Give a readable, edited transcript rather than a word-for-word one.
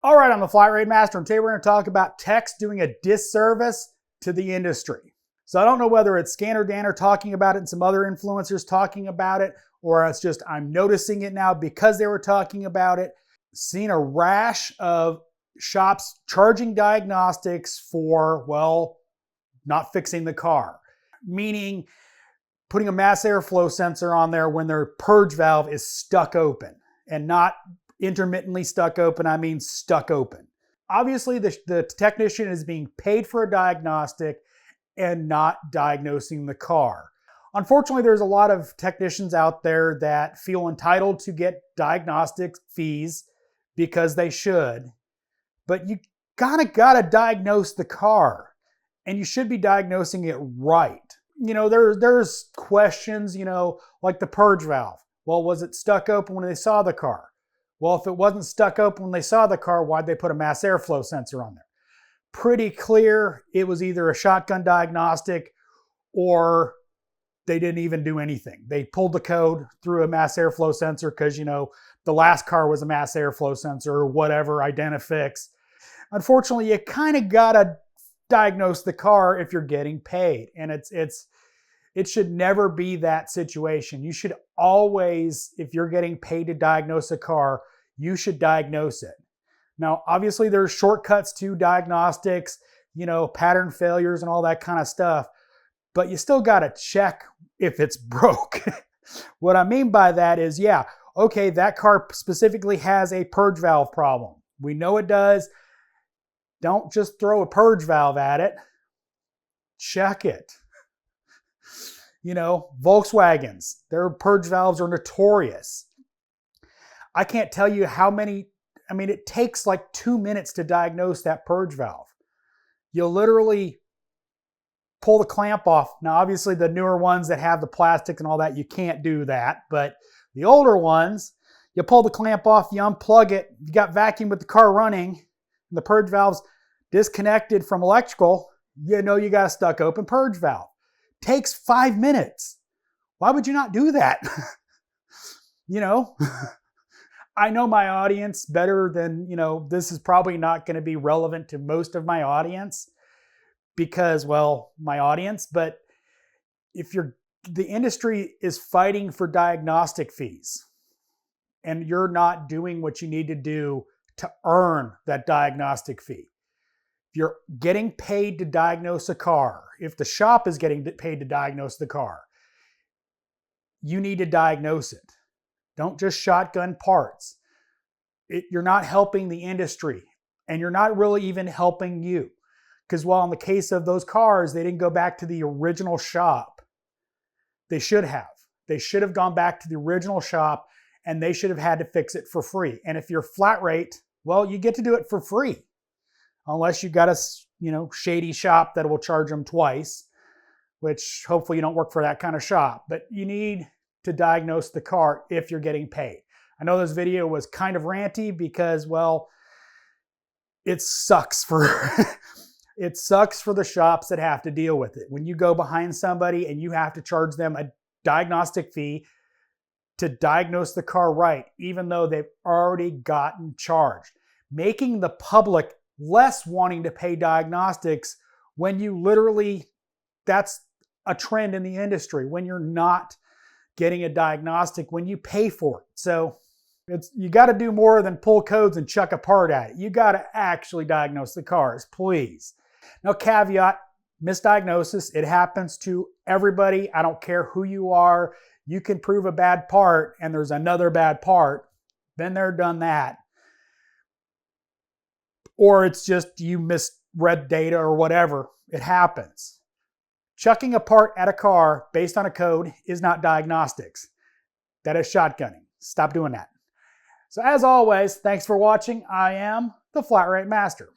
All right, I'm the Flat Rate Master, and today we're going to talk about techs doing a disservice to the industry. So I don't know whether it's Scanner Danner talking about it and some other influencers talking about it, or it's just I'm noticing it now because they were talking about it. Seen a rash of shops charging diagnostics for, well, not fixing the car. Meaning putting a mass airflow sensor on there when their purge valve is stuck open, and not intermittently stuck open, I mean stuck open. Obviously, the technician is being paid for a diagnostic and not diagnosing the car. Unfortunately, there's a lot of technicians out there that feel entitled to get diagnostic fees because they should, but you gotta diagnose the car, and you should be diagnosing it right. You know, there's questions, like the purge valve. Well, was it stuck open when they saw the car? Well, if it wasn't stuck open when they saw the car, why'd they put a mass airflow sensor on there? Pretty clear it was either a shotgun diagnostic or they didn't even do anything. They pulled the code through a mass airflow sensor because, the last car was a mass airflow sensor or whatever, Identifix. Unfortunately, you kind of got to diagnose the car if you're getting paid. And it should never be that situation. You should always, if you're getting paid to diagnose a car, you should diagnose it. Now, obviously there's shortcuts to diagnostics, pattern failures and all that kind of stuff, but you still got to check if it's broke. What I mean by that is, yeah, okay, that car specifically has a purge valve problem. We know it does. Don't just throw a purge valve at it. Check it. Volkswagens, their purge valves are notorious. I can't tell you how many, it takes like 2 minutes to diagnose that purge valve. You'll literally pull the clamp off. Now, obviously the newer ones that have the plastic and all that, you can't do that. But the older ones, you pull the clamp off, you unplug it, you got vacuum with the car running, and the purge valve's disconnected from electrical, you got a stuck open purge valve. Takes 5 minutes. Why would you not do that? I know my audience better than, this is probably not going to be relevant to most of my audience because, well, my audience, but if the industry is fighting for diagnostic fees and you're not doing what you need to do to earn that diagnostic fee. If you're getting paid to diagnose a car, if the shop is getting paid to diagnose the car, you need to diagnose it. Don't just shotgun parts. You're not helping the industry, and you're not really even helping you. Because while in the case of those cars, they didn't go back to the original shop, they should have. They should have gone back to the original shop, and they should have had to fix it for free. And if you're flat rate, well, you get to do it for free. Unless you've got a, shady shop that will charge them twice, which hopefully you don't work for that kind of shop. But you need to diagnose the car if you're getting paid. I know this video was kind of ranty because, well, it sucks for it sucks for the shops that have to deal with it. When you go behind somebody and you have to charge them a diagnostic fee to diagnose the car right, even though they've already gotten charged, making the public less wanting to pay diagnostics when you literally, that's a trend in the industry, when you're not getting a diagnostic, when you pay for it. So you got to do more than pull codes and chuck a part at it. You got to actually diagnose the cars, please. Now, caveat, misdiagnosis, it happens to everybody. I don't care who you are. You can prove a bad part and there's another bad part. Been there, done that. Or it's just you misread data or whatever. It happens. Chucking a part at a car based on a code is not diagnostics. That is shotgunning. Stop doing that. So as always, thanks for watching. I am the Flat Rate Master.